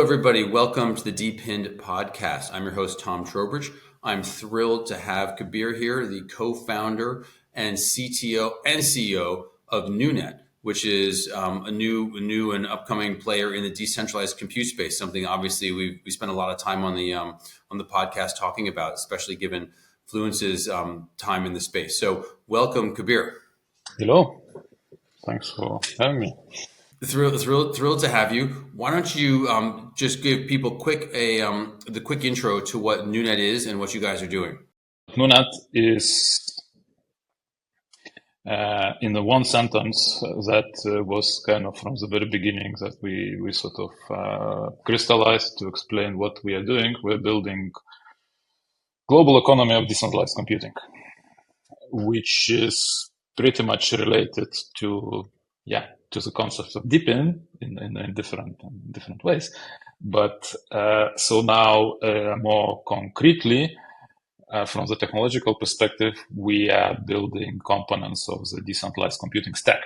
everybody. Welcome to the DePIN podcast. I'm your host, Tom Trowbridge. I'm thrilled to have Kabir here, the co-founder and CTO and CEO of NuNet, which is a new and upcoming player in the decentralized compute space. Something obviously we spent a lot of time on the podcast talking about, especially given Fluence's time in the space. So, welcome, Kabir. Hello. Thanks for having me. Thrilled to have you. Why don't you just give people the quick intro to what NuNet is and what you guys are doing? NuNet is, in the one sentence, that was kind of from the very beginning that we sort of crystallized to explain what we are doing. We're building global economy of decentralized computing, which is pretty much related to the concept of DePIN in different ways. But so now more concretely, from the technological perspective, we are building components of the decentralized computing stack.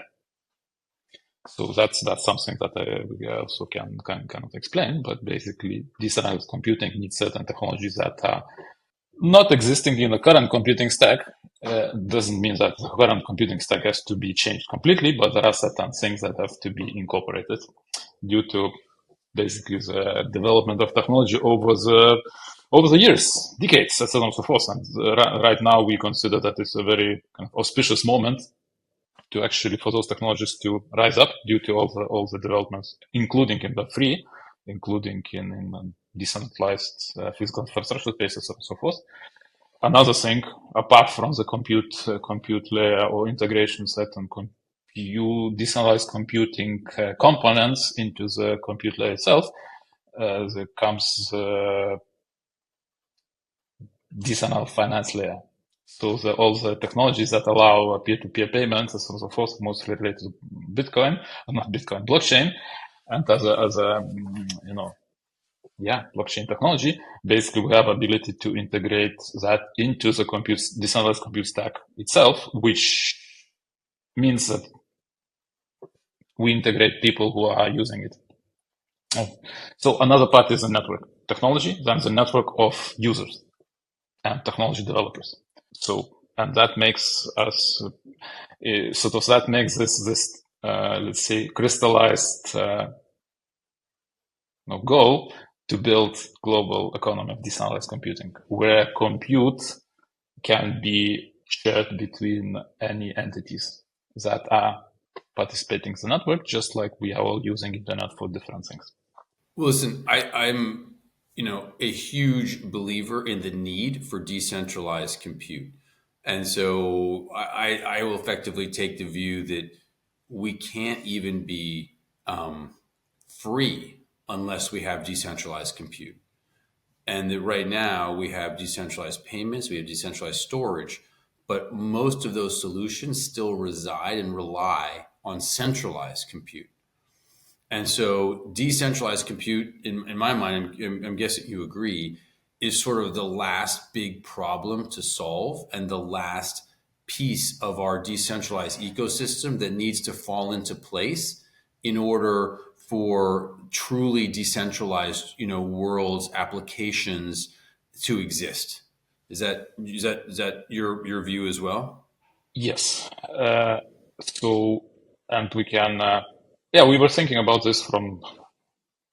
So that's something that we also can kind of explain. But basically, decentralized computing needs certain technologies that are not existing in the current computing stack. Doesn't mean that the current computing stack has to be changed completely, but there are certain things that have to be incorporated due to basically the development of technology over the years, decades, and so on and so forth. And right now, we consider that it's a very kind of auspicious moment to actually for those technologies to rise up due to all the developments, including in the free, including in decentralized physical infrastructure spaces and so forth. Another thing, apart from the compute layer or integration set and decentralized computing components into the compute layer itself, there comes decentralized finance layer. So all the technologies that allow peer-to-peer payments and so on and so forth, mostly related to Bitcoin, not Bitcoin, blockchain, and as a blockchain technology, basically we have ability to integrate that into the decentralized compute stack itself, which means that we integrate people who are using it. So another part is the network technology, then the network of users and technology developers. So, and that makes us this let's say crystallized goal to build global economy of decentralized computing, where compute can be shared between any entities that are participating in the network, just like we are all using internet for different things. Well, listen, I'm a huge believer in the need for decentralized compute. And so I will effectively take the view that we can't even be free unless we have decentralized compute. And that right now we have decentralized payments, we have decentralized storage, but most of those solutions still reside and rely on centralized compute. And so decentralized compute, in my mind, I'm guessing you agree, is sort of the last big problem to solve and the last piece of our decentralized ecosystem that needs to fall into place in order for truly decentralized, worlds, applications to exist. Is that your view as well? Yes. And we can, we were thinking about this from,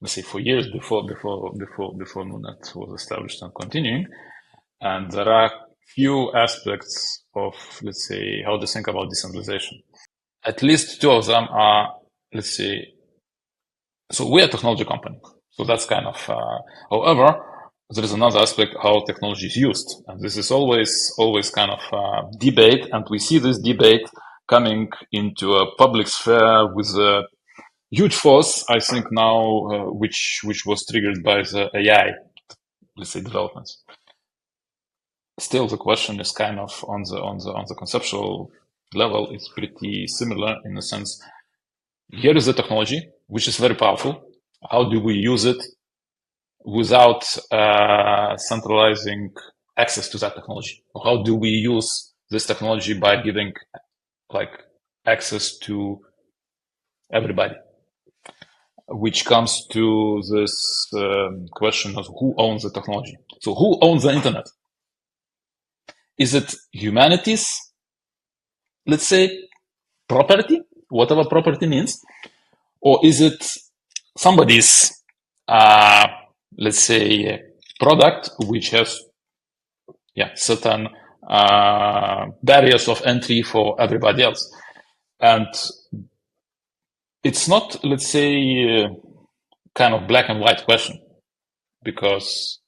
let's say, for years before NuNet was established and continuing. And there are few aspects of, let's say, how to think about decentralization. At least two of them are, let's say, so we're a technology company. So that's kind of, however, there is another aspect how technology is used. And this is always kind of debate. And we see this debate coming into a public sphere with a huge force, I think now, which was triggered by the AI, let's say, developments. Still, the question is kind of on the conceptual level, it's pretty similar in the sense, here is the technology, which is very powerful. How do we use it without centralizing access to that technology? Or how do we use this technology by giving access to everybody? which comes to this question of who owns the technology. So who owns the internet? Is it humanity's, let's say, property, whatever property means, or is it somebody's, let's say, product which has certain barriers of entry for everybody else? And it's not, let's say, kind of black and white question, because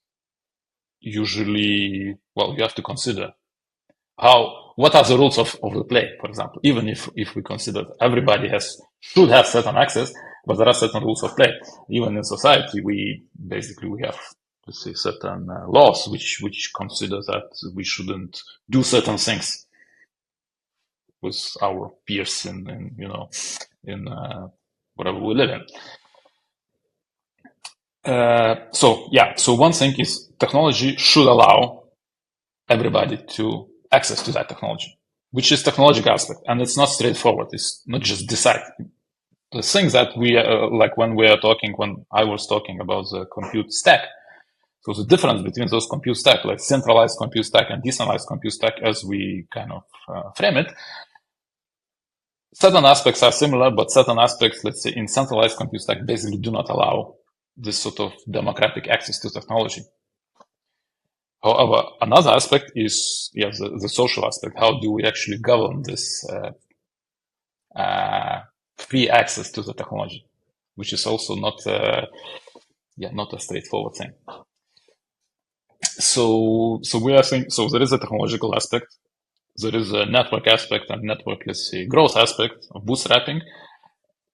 usually, well, you have to consider what are the rules of the play, for example, even if we consider everybody should have certain access, but there are certain rules of play. Even in society, we have, let's say, certain laws which consider that we shouldn't do certain things with our peers in whatever we live in. So one thing is technology should allow everybody to access to that technology, which is technological aspect, and it's not straightforward. It's not just decide. The things that we like when I was talking about the compute stack. So the difference between those compute stack, like centralized compute stack and decentralized compute stack, as we kind of frame it, certain aspects are similar, but certain aspects, let's say, in centralized compute stack basically do not allow this sort of democratic access to technology. However, another aspect is the social aspect. How do we actually govern this free access to the technology, which is also not a straightforward thing. So we are saying, so there is a technological aspect, there is a network aspect and network, let's say, growth aspect of bootstrapping,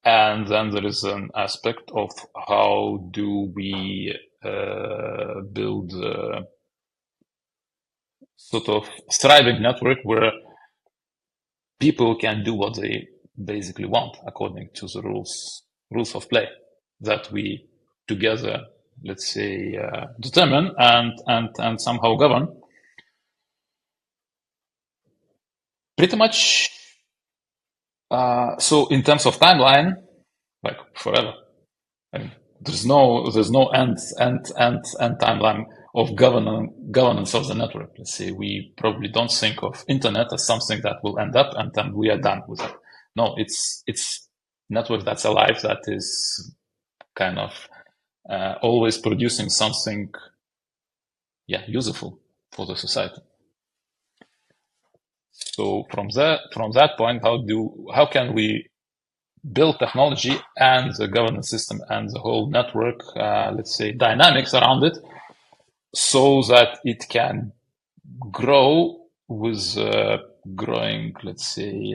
and then there is an aspect of how do we build sort of thriving network where people can do what they basically want according to the rules of play that we together, let's say, determine and somehow govern. Pretty much. So in terms of timeline, like forever. I mean, there's no end timeline of governance of the network. Let's say we probably don't think of internet as something that will end up and then we are done with it. No, it's network that's alive, that is kind of always producing something useful for the society. So from that point, how can we build technology and the governance system and the whole network, let's say, dynamics around it, so that it can grow with growing, let's say,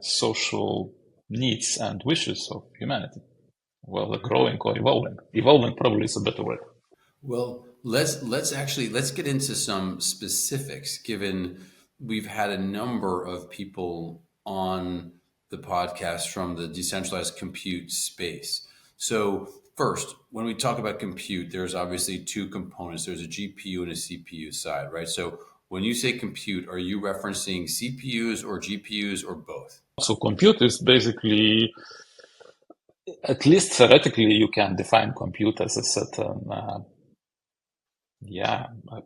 social needs and wishes of humanity. Well, growing or evolving. Evolving probably is a better word. Well, let's get into some specifics, given we've had a number of people on the podcast from the decentralized compute space. So first, when we talk about compute, there's obviously two components. There's a GPU and a CPU side, right? So when you say compute, are you referencing CPUs or GPUs or both? So compute is basically, at least theoretically, you can define compute as a certain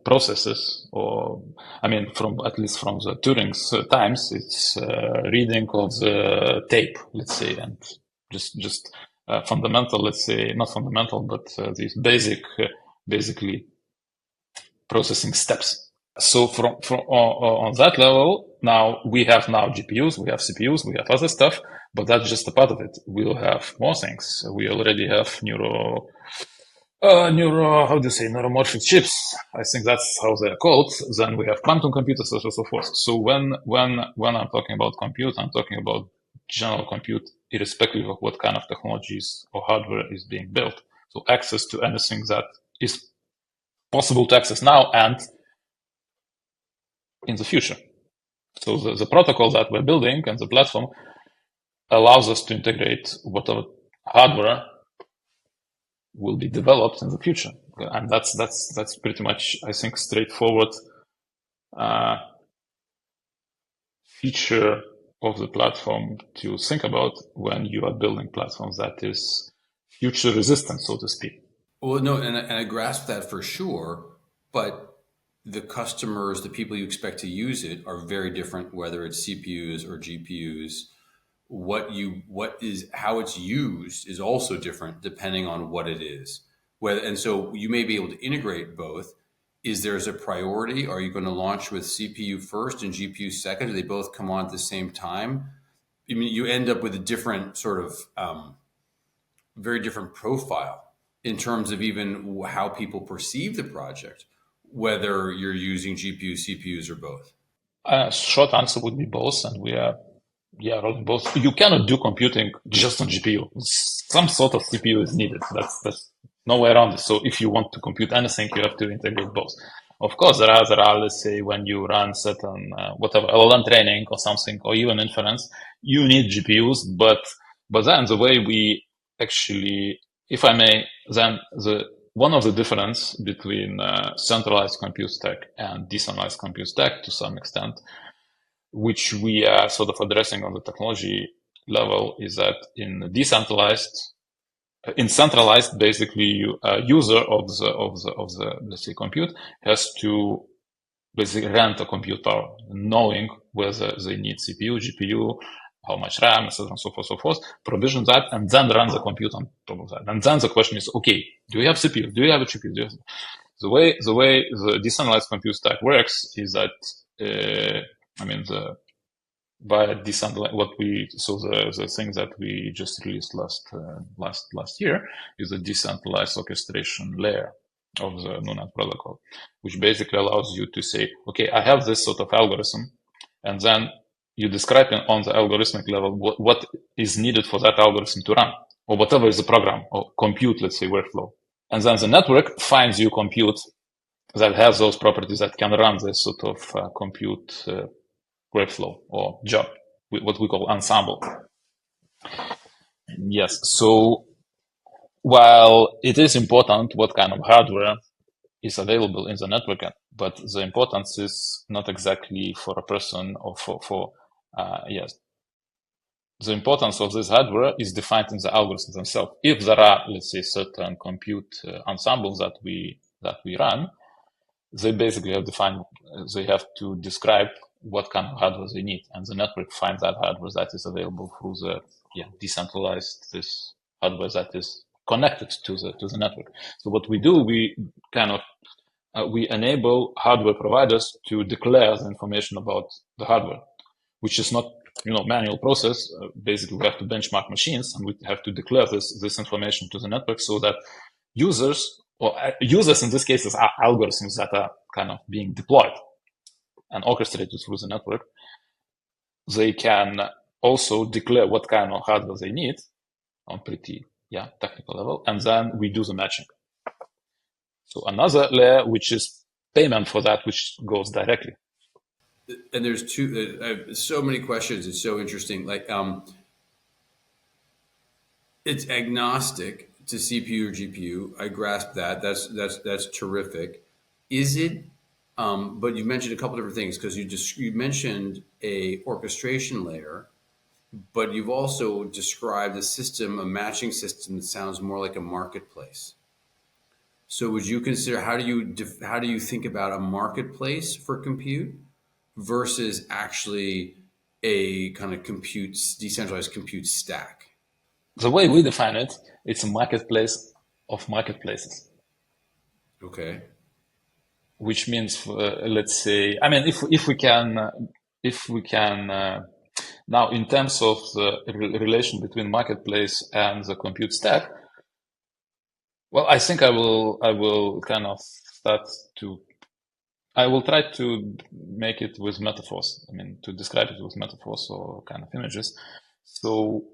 processes, or at least from the Turing's times, it's reading of the tape, let's say, and just fundamental, let's say, not fundamental, but these basically processing steps. So from on that level, now we have GPUs, we have CPUs, we have other stuff, but that's just a part of it. We'll have more things. We already have neuromorphic chips. I think that's how they're called. Then we have quantum computers, so on and so forth. So when I'm talking about compute, I'm talking about general compute, irrespective of what kind of technologies or hardware is being built. So access to anything that is possible to access now and in the future. So the protocol that we're building and the platform allows us to integrate whatever hardware will be developed in the future, and that's pretty much, I think, straightforward feature of the platform to think about when you are building platforms that is future resistant, so to speak. Well, no, and I grasp that for sure, but the customers, the people you expect to use it, are very different. Whether it's CPUs or GPUs, what is how it's used is also different depending on what it is. Whether and so you may be able to integrate both. Is there's a priority? Are you going to launch with CPU first and GPU second? Do they both come on at the same time? I mean, you end up with a different sort of very different profile in terms of even how people perceive the project, whether you're using GPUs, CPUs, or both. Short answer would be both, and we are rolling both. You cannot do computing just on GPU. Some sort of CPU is needed. That's no way around it. So if you want to compute anything, you have to integrate both. Of course, there are let's say when you run certain whatever LLM training or something, or even inference, you need GPUs. But then the way we actually, if I may, then the one of the difference between centralized compute stack and decentralized compute stack to some extent, which we are sort of addressing on the technology level, is that in centralized, basically, you user of the let's say compute has to basically rent a compute power, knowing whether they need CPU, GPU, how much RAM, etc., and so forth, provision that, and then run the compute on top of that. And then the question is, okay, do you have CPU? Do you have a GPU? The way the decentralized compute stack works is that, by decentralized, the thing that we just released last year is the decentralized orchestration layer of the NuNet protocol, which basically allows you to say, okay, I have this sort of algorithm, and then you describe on the algorithmic level what is needed for that algorithm to run, or whatever is the program or compute, let's say, workflow. And then the network finds you compute that has those properties that can run this sort of compute workflow or job, what we call ensemble. Yes. So while it is important what kind of hardware is available in the network, but the importance is not exactly for a person or for yes. The importance of this hardware is defined in the algorithms themselves. If there are, let's say, certain compute ensembles that we run, they basically have defined, they have to describe what kind of hardware they need, and the network finds that hardware that is available through the decentralized this hardware that is connected to the network. So what we do, we kind of we enable hardware providers to declare the information about the hardware, which is not manual process. Basically, we have to benchmark machines, and we have to declare this information to the network so that users in this case are algorithms that are kind of being deployed and orchestrated through the network. They can also declare what kind of hardware they need on pretty technical level, and then we do the matching. So another layer, which is payment for that, which goes directly. And there's two. I have so many questions. It's so interesting. Like, it's agnostic to CPU or GPU. I grasp that. That's terrific. Is it? But you mentioned a couple different things, because you mentioned a orchestration layer, but you've also described a matching system that sounds more like a marketplace. So would you consider, how do you think about a marketplace for compute versus actually a kind of decentralized compute stack? The way we define it, it's a marketplace of marketplaces. Okay. Which means, let's say, I mean, if we can now, in terms of the relation between marketplace and the compute stack, well, I think I will kind of I will try to make it with metaphors. I mean, to describe it with metaphors or kind of images. So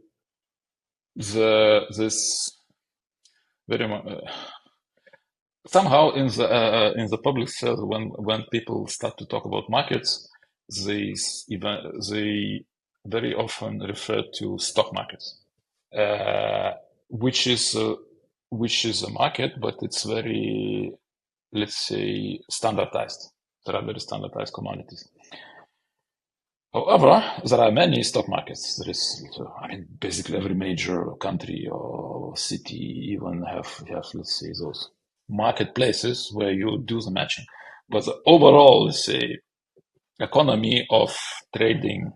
this very much somehow in the public sphere, when people start to talk about markets, they very often refer to stock markets, which is a market, but it's very, let's say, standardized. There are very standardized commodities. However, there are many stock markets. There is, basically every major country or city even have let's say, those marketplaces where you do the matching. But the overall, let's say, economy of trading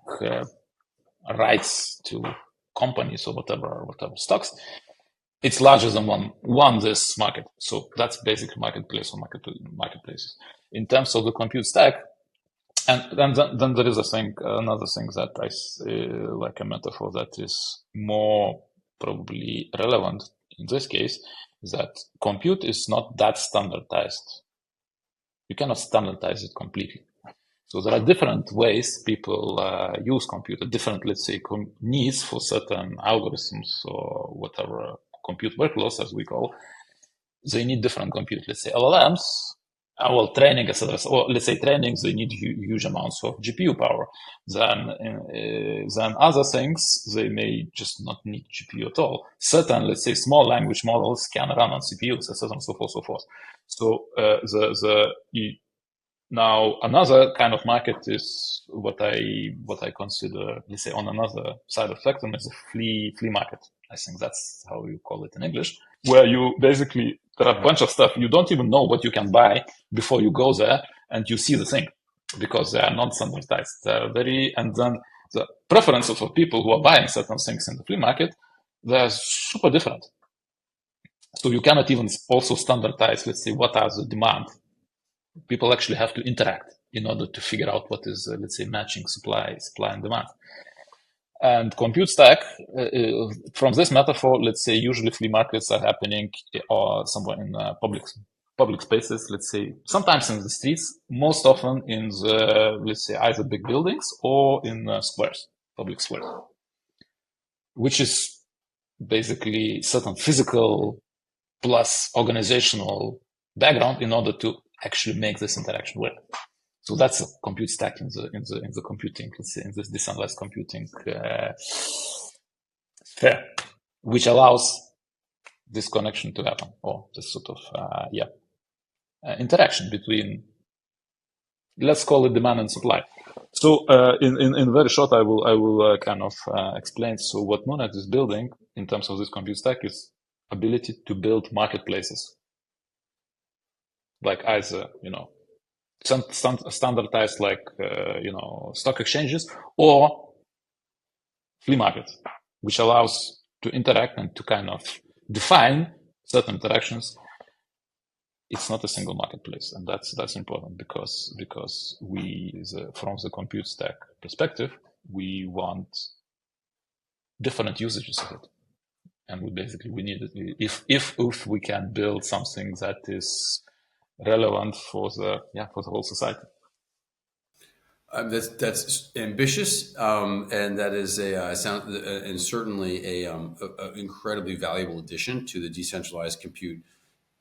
rights to companies or whatever stocks, it's larger than one this market. So that's basically marketplace or marketplaces. In terms of the compute stack, and then there is another thing that I like a metaphor that is more probably relevant in this case, is that compute is not that standardized. You cannot standardize it completely. So there are different ways people use compute, different, let's say, needs for certain algorithms or whatever compute workloads, as we call. They need different compute. Let's say LLMs, well, training, etc. Or let's say training, they need huge amounts of GPU power. Then other things, they may just not need GPU at all. Certain, let's say, small language models can run on CPUs, etc. And so forth, so forth. So now another kind of market is what I consider, let's say, on another side of the spectrum is a flea market. I think that's how you call it in English, where you basically, there are a bunch of stuff you don't even know what you can buy before you go there and you see the thing, because they are not standardized. They're and then the preferences of people who are buying certain things in the flea market, they're super different. So you cannot even also standardize, let's say, what are the demand. People actually have to interact in order to figure out what is, let's say, matching supply and demand. And compute stack, from this metaphor, let's say, usually flea markets are happening or somewhere in public spaces, let's say, sometimes in the streets, most often in the, let's say, either big buildings or in squares, public squares, which is basically certain physical plus organizational background in order to actually make this interaction work. So that's a compute stack in the computing, let's say, in this decentralized computing sphere, which allows this connection to happen, or this sort of interaction between, let's call it, demand and supply. So in very short, I will kind of explain. So what NuNet is building in terms of this compute stack is ability to build marketplaces, like either standardized like stock exchanges or flea markets, which allows to interact and to kind of define certain interactions. It's not a single marketplace, and that's important because we, from the compute stack perspective, we want different usages of it, and we need it if we can build something that is relevant for the whole society. That's ambitious, and that is and certainly a incredibly valuable addition to the decentralized compute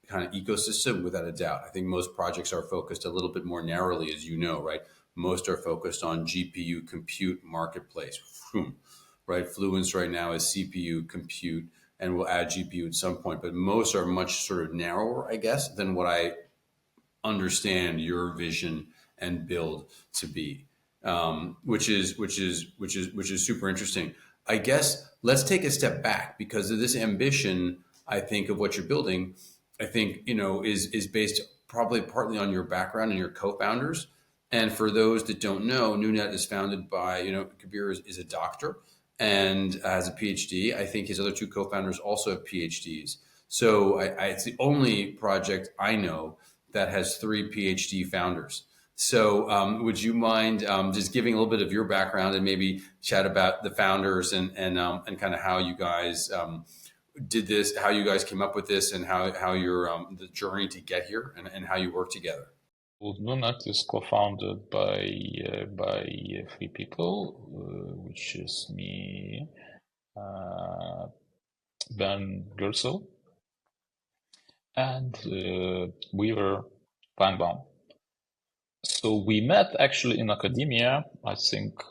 kind of ecosystem, without a doubt. I think most projects are focused a little bit more narrowly, as you know, right? Most are focused on GPU compute marketplace, right? Fluence right now is CPU compute, and we'll add GPU at some point, but most are much sort of narrower, I guess, than what I understand your vision and build to be, which is super interesting. I guess let's take a step back, because of this ambition, I think, of what you're building, I think, is based probably partly on your background and your co-founders. And for those that don't know, NuNet is founded by, Kabir is a doctor and has a PhD. I think his other two co-founders also have PhDs. So it's the only project I know that has 3 PhD founders. So would you mind just giving a little bit of your background and maybe chat about the founders and kind of how you guys did this, how you guys came up with this, and how your the journey to get here, and how you work together? Well, NuNet is co-founded by 3 people, which is me, Ben Gersel, and Weaver Feinbaum. So we met actually in academia, I think.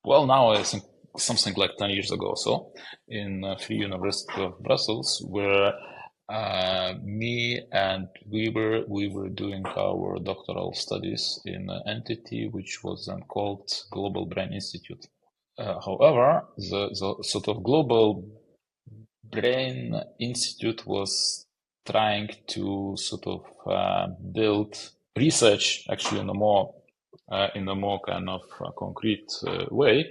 Well, now I think something like 10 years ago or so, in Free University of Brussels, where me and we were doing our doctoral studies in an entity which was then called Global Brain Institute. However, the sort of Global Brain Institute was trying to sort of build research actually in a more kind of concrete way,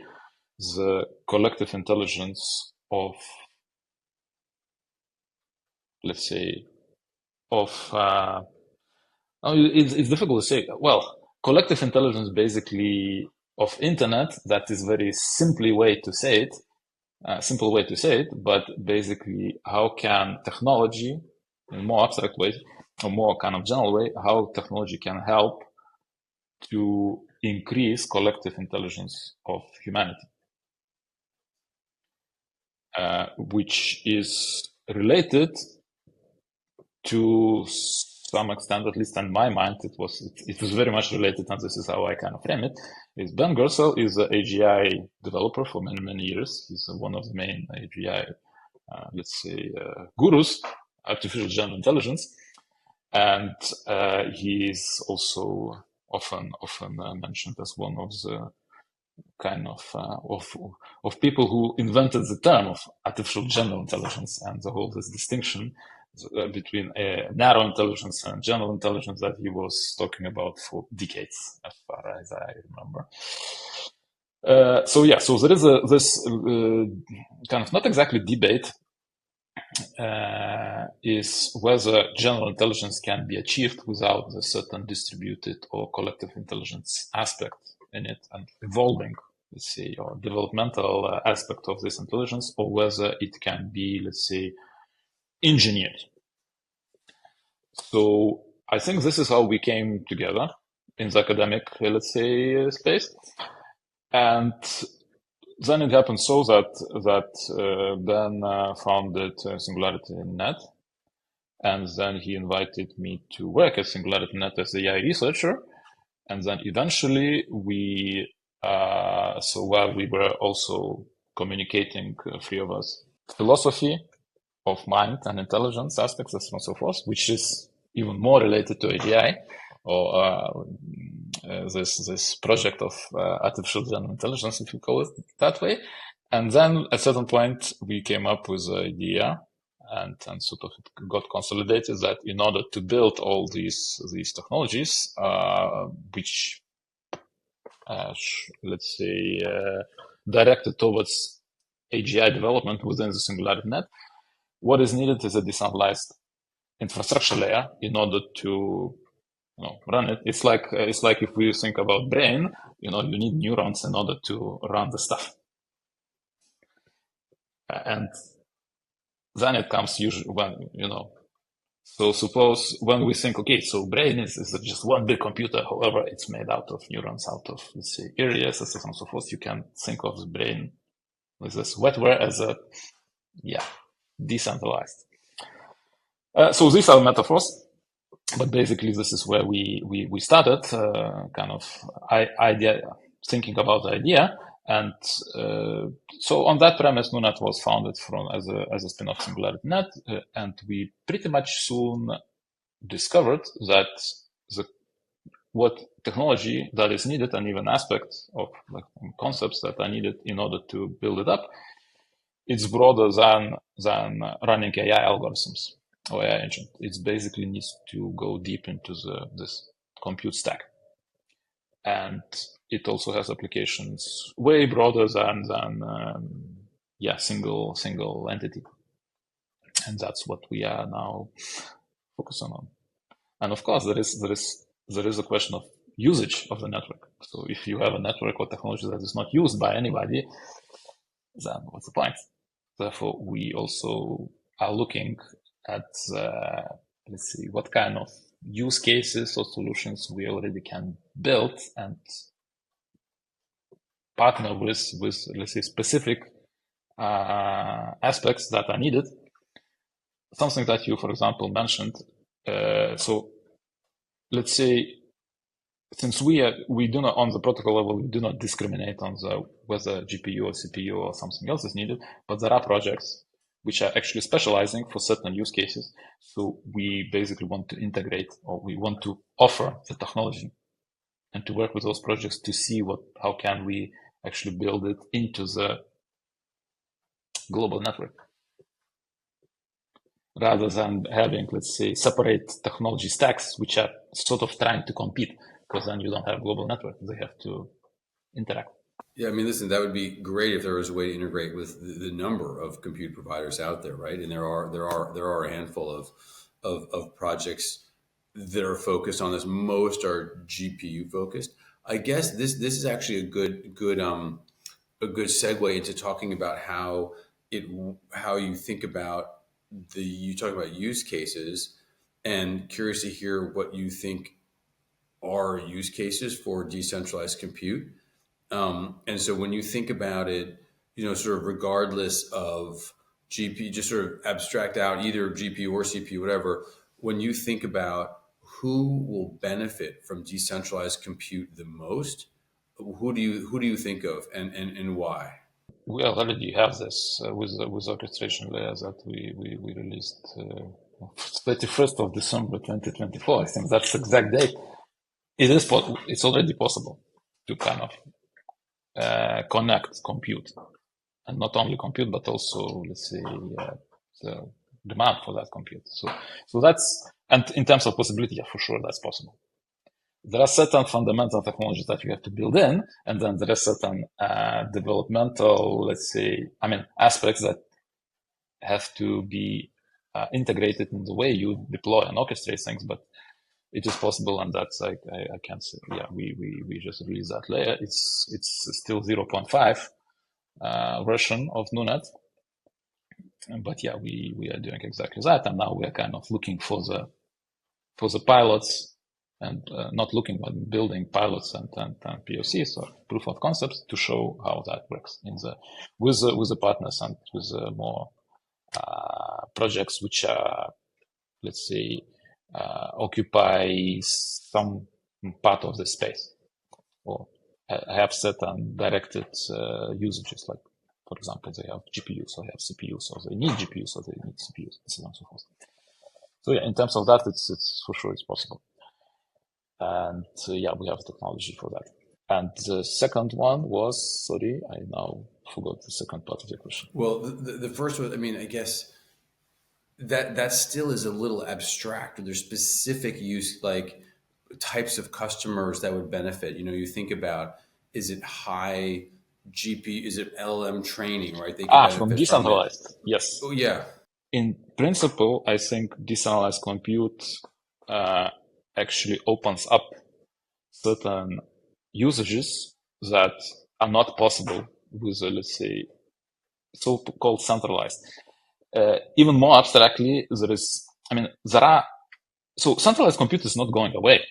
the collective intelligence of, let's say, it's difficult to say. Well, collective intelligence basically of internet, that is very simple way to say it, but basically how can technology, in a more abstract way, or more kind of general way, how technology can help to increase collective intelligence of humanity, which is related to some extent, at least in my mind, it was very much related, and this is how I kind of frame it. Is Ben Gersel is an AGI developer for many years. He's one of the main AGI, let's say, gurus, artificial general intelligence, and he is also often mentioned as one of the kind of people who invented the term of artificial general intelligence and the whole this distinction between narrow intelligence and general intelligence that he was talking about for decades, as far as I remember. So there is this kind of not exactly debate is whether general intelligence can be achieved without a certain distributed or collective intelligence aspect in it and evolving, let's say, or developmental aspect of this intelligence, or whether it can be, let's say, engineered. So I think this is how we came together in the academic, let's say, space. And then it happened so that Ben founded Singularity Net, and then he invited me to work at Singularity Net as the AI researcher. And then eventually so while we were also communicating, three of us, philosophy of mind and intelligence aspects, and so on and so forth, which is even more related to AGI, or this project of artificial general intelligence, if you call it that way. And then at a certain point, we came up with the idea, and sort of it got consolidated that in order to build all these technologies, which let's say directed towards AGI development within the Singularity Net, what is needed is a decentralized infrastructure layer in order to run it. It's like if we think about brain, you need neurons in order to run the stuff. And then it comes usually when, so suppose when we think, okay, so brain is just one big computer, however, it's made out of neurons, out of, let's say, areas, and so on and so forth. You can think of the brain with this wetware as decentralized. So these are metaphors, but basically this is where we started, kind of idea, thinking about the idea. And so on that premise, NuNet was founded as a spin-off Singularity Net, and we pretty much soon discovered that what technology that is needed, and even aspects of concepts that are needed in order to build it up, it's broader than running AI algorithms or AI engine. It basically needs to go deep into this compute stack. And it also has applications way broader than single entity. And that's what we are now focusing on. And of course, there is a question of usage of the network. So if you have a network or technology that is not used by anybody, then what's the point? Therefore, we also are looking at, let's see, what kind of use cases or solutions we already can build and partner with let's say, specific aspects that are needed. Something that you, for example, mentioned. So let's say, since we do not, on the protocol level, we do not discriminate on whether GPU or CPU or something else is needed, but there are projects which are actually specializing for certain use cases. So we basically want to integrate, or we want to offer the technology and to work with those projects to see how can we actually build it into the global network, rather than having, let's say, separate technology stacks, which are sort of trying to compete, because then you don't have global network. They have to interact. Yeah, I mean, listen, that would be great if there was a way to integrate with the number of compute providers out there, right? And there are a handful of projects that are focused on this. Most are GPU focused. I guess this is actually a good segue into talking about how you think about you talk about use cases, and curious to hear what you think are use cases for decentralized compute. And so when you think about it, sort of regardless of GPU, just sort of abstract out either GPU or CPU, whatever, when you think about who will benefit from decentralized compute the most, who do you think of, and why? We already have this with orchestration layer that we released 31st of December 2024. I think that's the exact date. It's already possible to kind of connect compute, and not only compute, but also, let's say, the demand for that compute. So that's, and in terms of possibility, yeah, for sure, that's possible. There are certain fundamental technologies that you have to build in, and then there are certain developmental, let's say, aspects that have to be integrated in the way you deploy and orchestrate things. But it is possible, and that's I can't say. Yeah, we just released that layer. It's still 0.5 version of NuNet, but yeah, we are doing exactly that, and now we are kind of looking for the pilots, and not looking, but building pilots and POCs, or proof of concepts, to show how that works with the partners and with more projects which are, let's say, occupy some part of the space, or have certain directed usages, like, for example, they have GPUs or have CPUs, or they need GPUs or they need CPUs, and so on and so forth. So yeah, in terms of that, it's for sure it's possible. And yeah, we have technology for that. And the second one was, sorry, I now forgot the second part of the question. Well, the first one, I mean, I guess that still is a little abstract. Or there's specific use, like types of customers that would benefit. You think about, is it high GP, is it LLM training, right? They could From benefit from it. decentralized, yes. Oh yeah. In principle, I think decentralized compute actually opens up certain usages that are not possible with, let's say, so-called centralized. Even more abstractly, so centralized compute is not going away.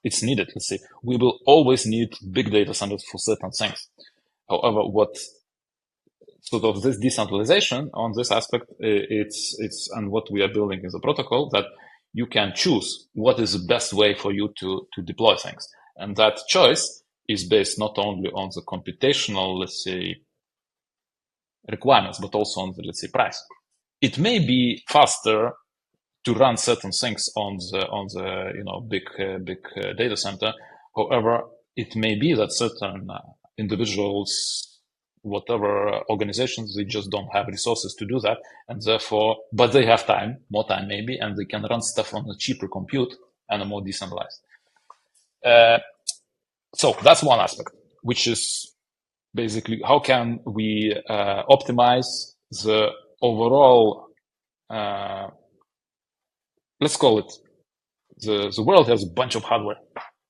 It's needed. Let's say we will always need big data centers for certain things. However, what sort of this decentralization on this aspect, and what we are building is a protocol that you can choose what is the best way for you to deploy things. And that choice is based not only on the computational, let's say, requirements, but also on the, let's say, price. It may be faster to run certain things on the big data center. However, it may be that certain individuals, whatever organizations, they just don't have resources to do that, and therefore, but they have time, more time maybe, and they can run stuff on a cheaper compute and a more decentralized. So that's one aspect, which is basically how can we optimize the overall, let's call it, the world has a bunch of hardware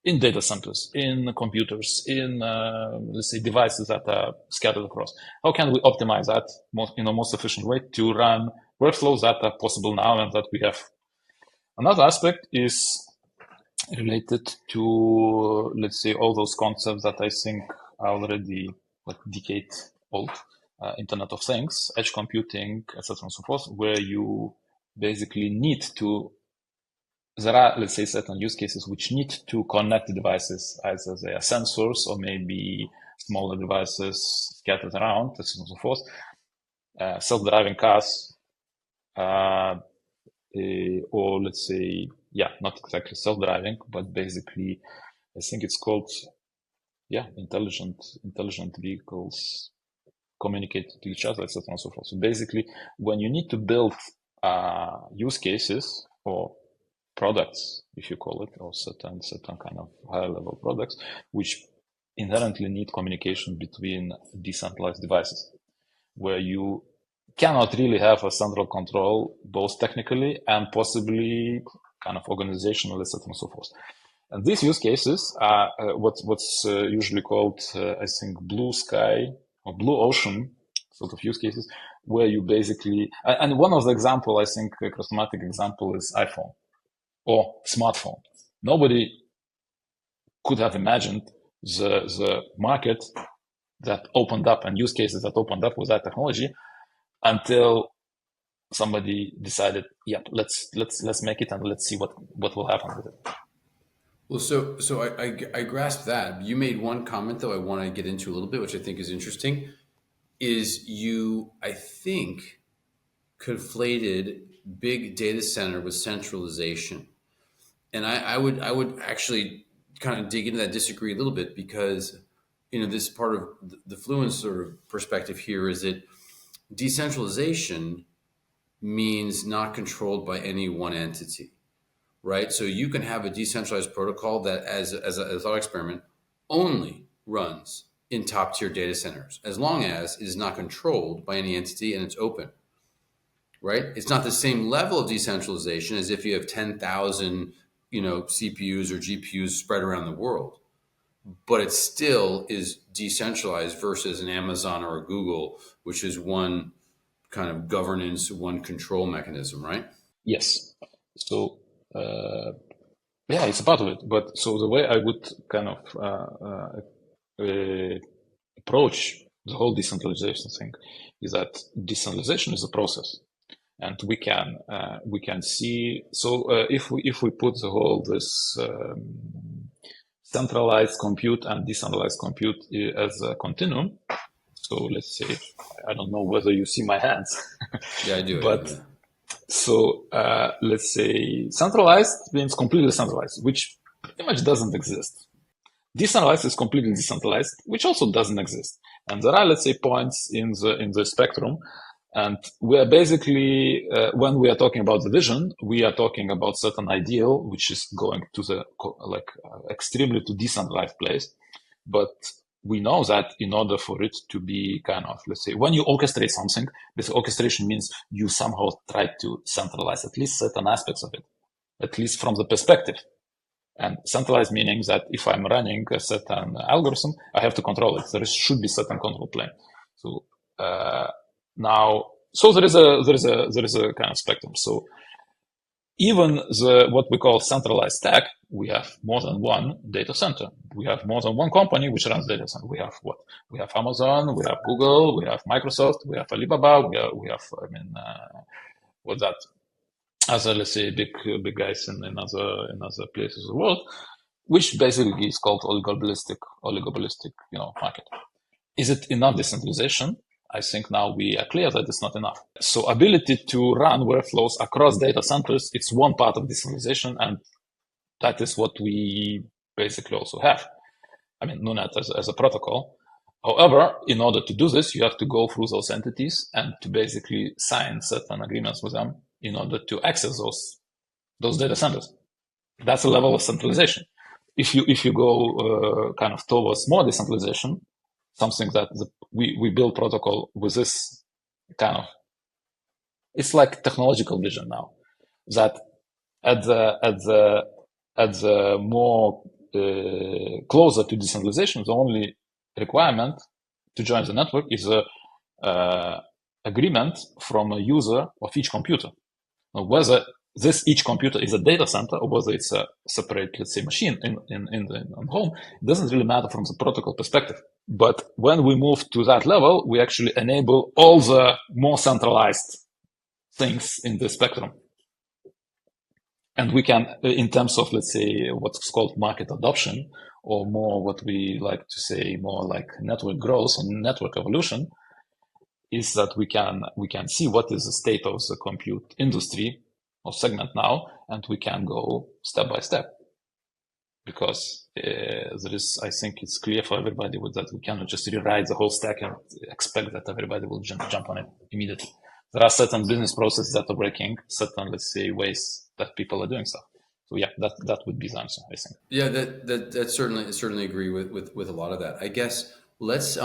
in data centers, in computers, in, let's say, devices that are scattered across. How can we optimize that in a most efficient way to run workflows that are possible now and that we have? Another aspect is related to, let's say, all those concepts that I think are already like decade old, Internet of Things, edge computing, etc. and so forth, where you basically need to, there are, let's say, certain use cases which need to connect the devices, either they are sensors or maybe smaller devices scattered around, etc. and so forth. Self-driving cars or let's say, yeah, not exactly self-driving, but basically, I think it's called, intelligent vehicles communicate to each other, etc. and so forth. So basically, when you need to build use cases or products, if you call it, or certain kind of higher level products, which inherently need communication between decentralized devices, where you cannot really have a central control, both technically and possibly kind of organizational, etc. and so forth. And these use cases are what's usually called, I think, blue sky or blue ocean sort of use cases, where you basically, and one of the example, I think, a chromatic example is iPhone or smartphone. Nobody could have imagined the market that opened up and use cases that opened up with that technology until somebody decided, yeah, let's make it and let's see what will happen with it. Well, so I grasp that. You made one comment though I want to get into a little bit, which I think is interesting. Is you, I think, conflated big data center with centralization, and I would actually kind of dig into that, disagree a little bit, because this part of the Fluence sort of perspective here is that decentralization means not controlled by any one entity, right? So you can have a decentralized protocol that, as a thought experiment, only runs in top tier data centers, as long as it is not controlled by any entity and it's open, right? It's not the same level of decentralization as if you have 10,000, CPUs or GPUs spread around the world, but it still is decentralized versus an Amazon or a Google, which is one kind of governance, one control mechanism, right? Yes. So, it's a part of it. But so the way I would kind of approach the whole decentralization thing is that decentralization is a process, and we can see. So if we put the whole this centralized compute and decentralized compute as a continuum. So let's say, I don't know whether you see my hands. Yeah, I do. But so let's say centralized means completely centralized, which pretty much doesn't exist. Decentralized is completely decentralized, which also doesn't exist. And there are, let's say, points in the spectrum. And we are basically, when we are talking about the vision, we are talking about certain ideal, which is going to the extremely to decentralized place. But we know that in order for it to be kind of, let's say, when you orchestrate something, this orchestration means you somehow try to centralize at least certain aspects of it, at least from the perspective. And centralized meaning that if I'm running a certain algorithm, I have to control it. There should be certain control plane. So now, so there is a kind of spectrum. So even what we call centralized stack, we have more than one data center. We have more than one company which runs data center. We have what? We have Amazon, we have Google, we have Microsoft, we have Alibaba, we have what's that? Other, let's say, big guys in other places of the world, which basically is called oligopolistic, market. Is it enough decentralization? I think now we are clear that it's not enough. So ability to run workflows across data centers, it's one part of decentralization, and that is what we basically also have. I mean, NuNet as a protocol. However, in order to do this, you have to go through those entities and to basically sign certain agreements with them in order to access those data centers. That's a level of centralization. If you go kind of towards more decentralization, something that we build protocol with this kind of, it's like technological vision now, that at the more closer to decentralization, the only requirement to join the network is a agreement from a user of each computer. Now, whether each computer is a data center or whether it's a separate, let's say, machine in home, it doesn't really matter from the protocol perspective. But when we move to that level, we actually enable all the more centralized things in the spectrum. And we can, in terms of, let's say, what's called market adoption, or more what we like to say, more like network growth or network evolution, is that we can see what is the state of the compute industry or segment now, and we can go step by step. Because there is, I think it's clear for everybody that we cannot just rewrite the whole stack and expect that everybody will jump on it immediately. There are certain business processes that are breaking, certain, let's say, ways that people are doing stuff. So yeah, that would be the answer, I think. Yeah, that certainly agree with a lot of that. I guess let's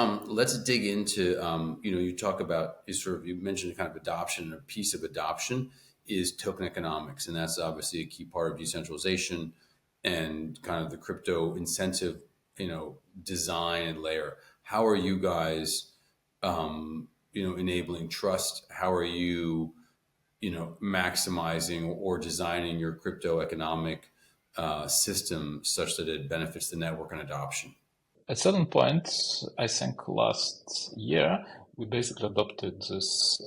dig into you talk about you mentioned kind of adoption, and a piece of adoption is token economics, and that's obviously a key part of decentralization and kind of the crypto incentive design and layer. How are you guys enabling trust? How are you maximizing or designing your crypto economic system such that it benefits the network and adoption? At certain point, I think last year, we basically adopted this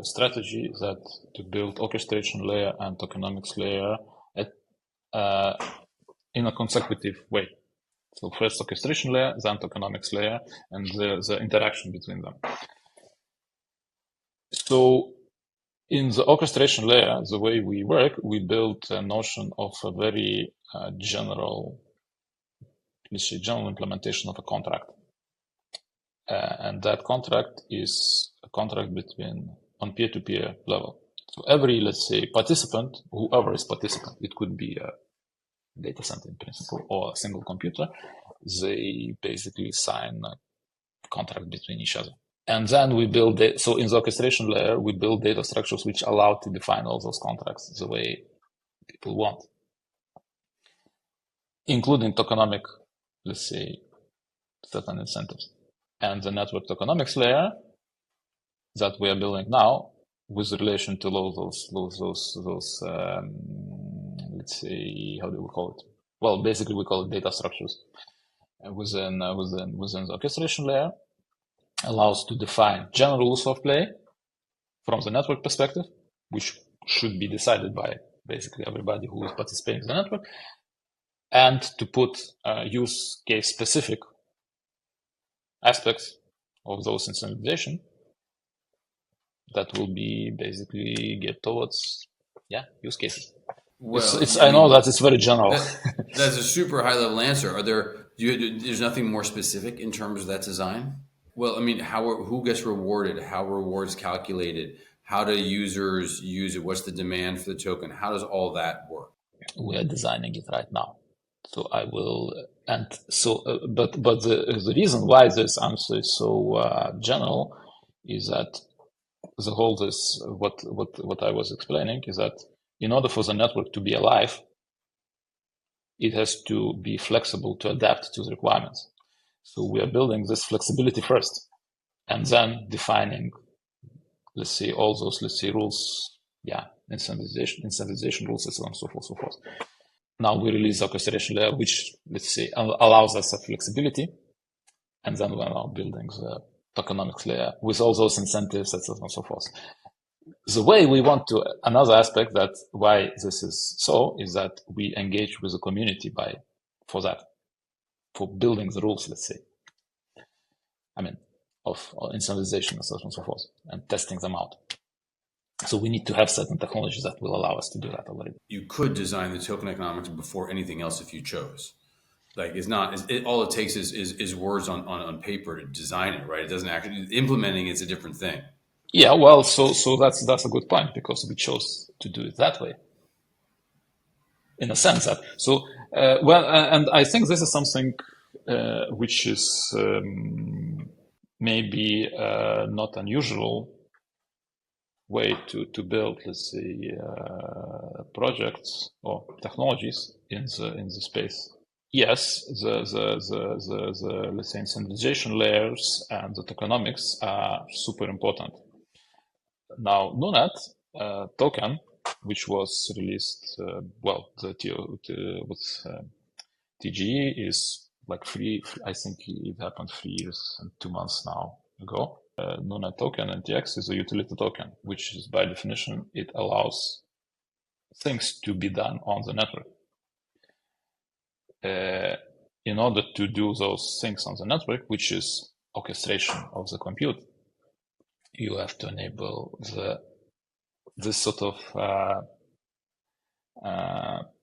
strategy that to build orchestration layer and tokenomics layer in a consecutive way. So first orchestration layer, then tokenomics layer, and the interaction between them. So in the orchestration layer, the way we work, we built a notion of a very general implementation of a contract. And that contract is a contract on peer-to-peer level. So every, let's say, participant, whoever is participant, it could be a data center in principle or a single computer, they basically sign a contract between each other. And then we build it. So in the orchestration layer, we build data structures which allow to define all those contracts the way people want, including tokenomic, let's say, certain incentives. And the network tokenomics layer that we are building now, with relation to those let's say, how do we call it? Well, basically we call it data structures within the orchestration layer, allows to define general rules of play from the network perspective, which should be decided by basically everybody who is participating in the network, and to put use case specific aspects of those incentivization that will be basically get towards use cases. Well, I know that it's very general. That's a super high level answer. There's nothing more specific in terms of that design? Well, I mean, who gets rewarded? How rewards calculated? How do users use it? What's the demand for the token? How does all that work? We are designing it right now. So I will, and so, but the reason why this answer is so general is that the whole what I was explaining is that in order for the network to be alive, it has to be flexible to adapt to the requirements. So we are building this flexibility first, and then defining, let's say, all those, let's say, rules, incentivization rules, and so on, so forth. Now we release the orchestration layer, which, let's say, allows us a flexibility, and then we're now building the tokenomics layer with all those incentives, etc., and so forth. The way we want to, another aspect that why this is so, is that we engage with the community for building the rules, let's say, of incentivization and so on and so forth, and testing them out. So we need to have certain technologies that will allow us to do that already. You could design the token economics before anything else if you chose. Like all it takes is words on paper to design it, right? It doesn't actually, implementing it's a different thing. Yeah, well, so that's a good point, because we chose to do it that way. In a sense that and I think this is something which is maybe not unusual way to build, let's say, projects or technologies in the space. Yes, the let's say incentivization layers and the tokenomics are super important. Now, NuNet token, which was released, with TGE, is like free. I think it happened 3 years and 2 months now ago. NuNet token, NTX, is a utility token, which is by definition, it allows things to be done on the network. In order to do those things on the network, which is orchestration of the compute, you have to enable this sort of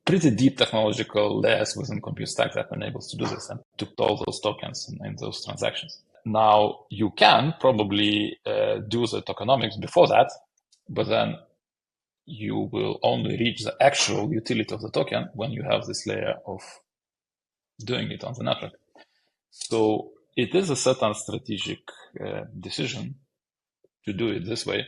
pretty deep technological layers within compute stack that enables to do this and to put all those tokens in those transactions. Now, you can probably do the tokenomics before that, but then you will only reach the actual utility of the token when you have this layer of doing it on the network. So it is a certain strategic decision to do it this way,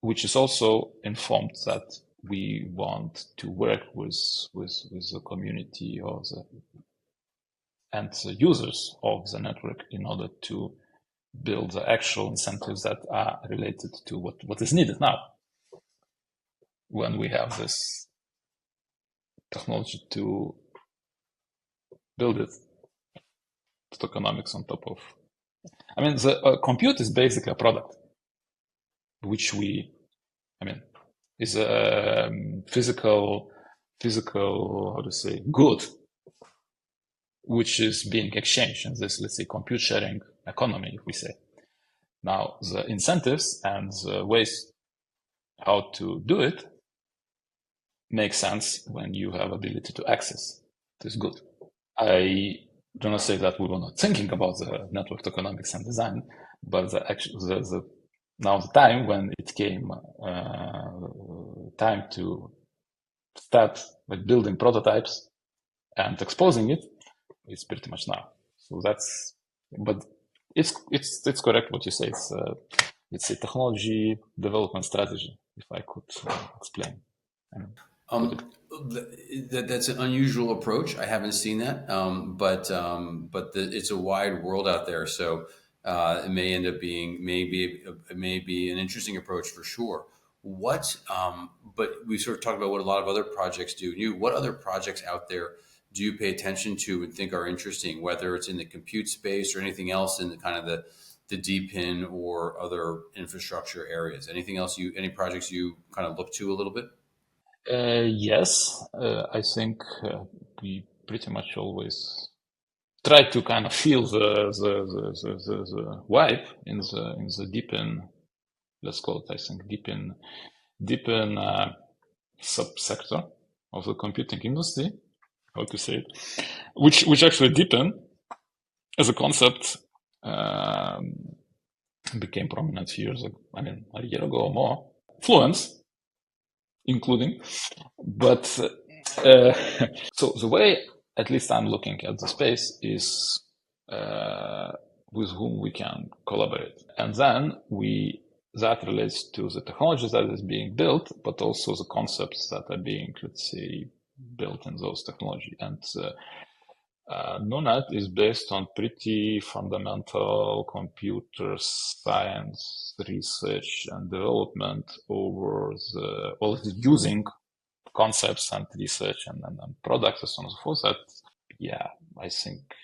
which is also informed that we want to work with the community or and the users of the network in order to build the actual incentives that are related to what is needed now when we have this technology to build it, tokenomics on top of. I mean, the compute is basically a product, which is a physical, how to say, good, which is being exchanged in this, let's say, compute sharing economy, if we say. Now, the incentives and the ways how to do it make sense when you have ability to access this good. I do not say that we were not thinking about the network tokenomics and design, but now the time when it came time to start building prototypes and exposing it, it's pretty much now. So but it's correct what you say. It's a technology development strategy, if I could explain. That's an unusual approach. I haven't seen that, but it's a wide world out there. So it may end up being maybe an interesting approach for sure. But we sort of talked about what a lot of other projects do. What other projects out there do you pay attention to and think are interesting, whether it's in the compute space or anything else in the kind of the DePIN or other infrastructure areas? Any projects you kind of look to a little bit? Yes, I think we pretty much always try to kind of feel the vibe in the DePIN, let's call it, I think, DePIN subsector of the computing industry, how to say it, which actually DePIN as a concept became prominent a year ago or more. Fluence, including, but so the way at least I'm looking at the space is with whom we can collaborate, and then that relates to the technologies that is being built, but also the concepts that are being, let's say, built in those technology. And NuNet is based on pretty fundamental computer science research and development over all the using concepts and research and products and so on and so forth. That, I think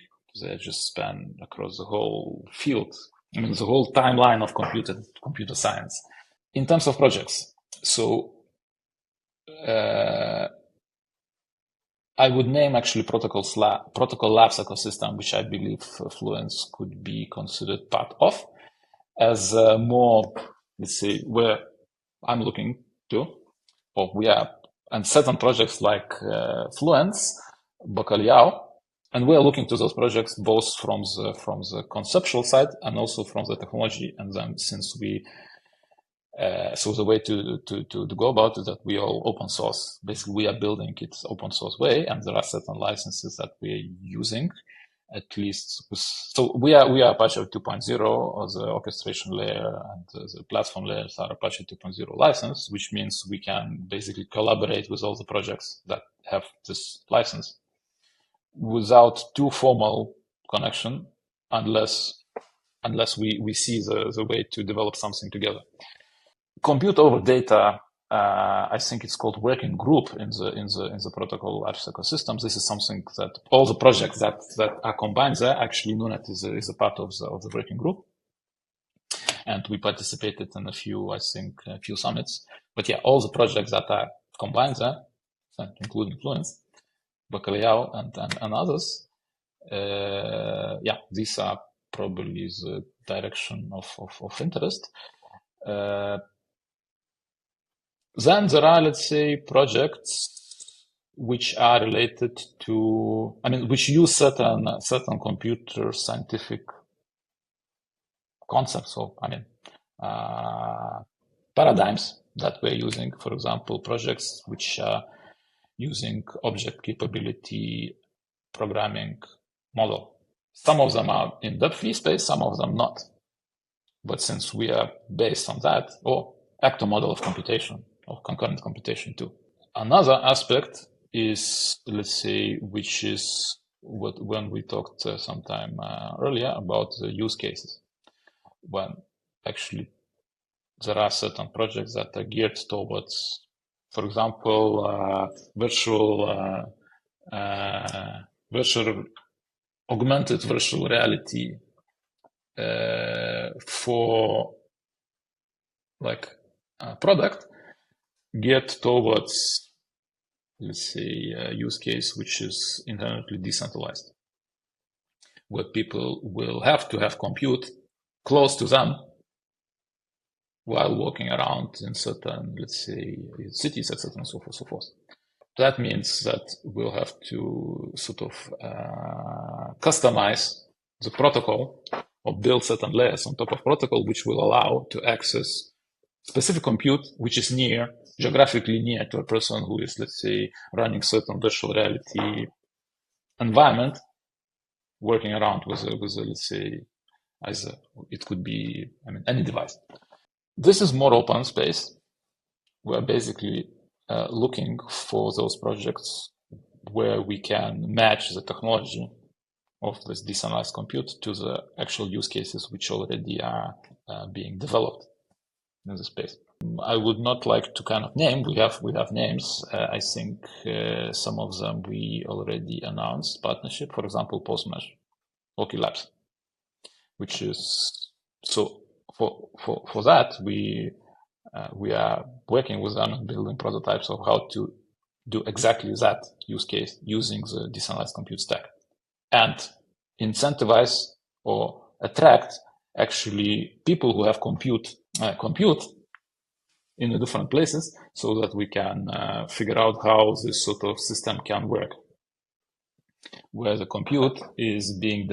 they just span across the whole field. The whole timeline of computer science. In terms of projects, so I would name actually Protocol Labs ecosystem, which I believe Fluence could be considered part of, as more, let's say, where I'm looking to, or we are, and certain projects like Fluence, Bacalhau, and we are looking to those projects both from the conceptual side and also from the technology. And then since so the way to go about it, that we are open source. Basically, we are building it open source way, and there are certain licenses that we are using, at least. So we are Apache 2.0, or the orchestration layer and the platform layers are Apache 2.0 license, which means we can basically collaborate with all the projects that have this license without too formal connection, unless we see the way to develop something together. Compute over data, I think it's called working group in the protocol labs ecosystem. This is something that all the projects that are combined there, actually NuNet is a part of the working group. And we participated in a few summits. But all the projects that are combined there, including Fluence, Bacalhau and others, these are probably the direction of interest. Then there are, let's say, projects which are related to, which use certain computer scientific concepts or, paradigms that we're using. For example, projects which are using object capability programming model. Some of them are in depth space, some of them not. But since we are based on that, or actor model of computation, or concurrent computation too. Another aspect is, let's say, which is when we talked sometime earlier about the use cases, when actually there are certain projects that are geared towards, for example, augmented virtual reality for like a product geared towards, let's say, a use case which is inherently decentralized, where people will have to have compute close to them while walking around in certain, let's say, cities, etc., and so forth, so forth. That means that we'll have to sort of customize the protocol or build certain layers on top of protocol, which will allow to access specific compute, which is geographically near to a person who is, let's say, running certain virtual reality environment, working around with a let's say, either it could be, any device. This is more open space. We're basically looking for those projects where we can match the technology of this decentralized compute to the actual use cases which already are being developed in the space. I would not like to kind of name. We have names. I think some of them we already announced partnership. For example, Postmesh, Oki Labs, which is so for that we are working with them and building prototypes of how to do exactly that use case using the decentralized compute stack and incentivize or attract actually people who have compute in the different places so that we can figure out how this sort of system can work, where the compute is being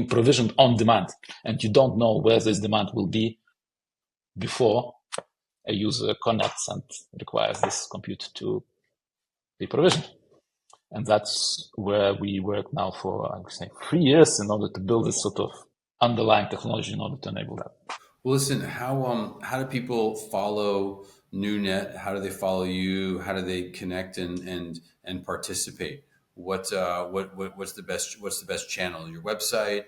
provisioned on demand, and you don't know where this demand will be before a user connects and requires this compute to be provisioned. And that's where we work now for, I would say, 3 years in order to build this sort of underlying technology in order to enable that. Well, listen, how do people follow NuNet? How do they follow you? How do they connect and participate? What's the best channel? Your website,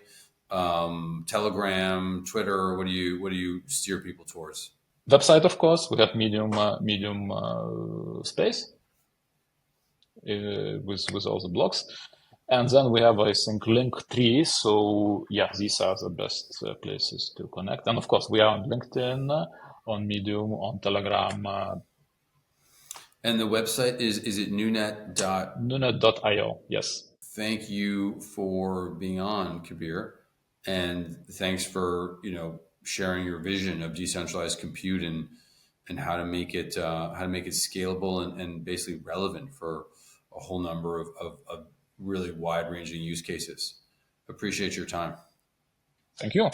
Telegram, Twitter? What do you steer people towards? Website, of course. We have Medium space with all the blogs, and then we have, I think, Linktree. So yeah, these are the best places to connect. And of course, we are on LinkedIn, on Medium, on Telegram. And the website is it NuNet? NuNet.io. Yes. Thank you for being on, Kabir, and thanks for sharing your vision of decentralized compute and how to make it scalable and basically relevant for a whole number of really wide-ranging use cases. Appreciate your time. Thank you.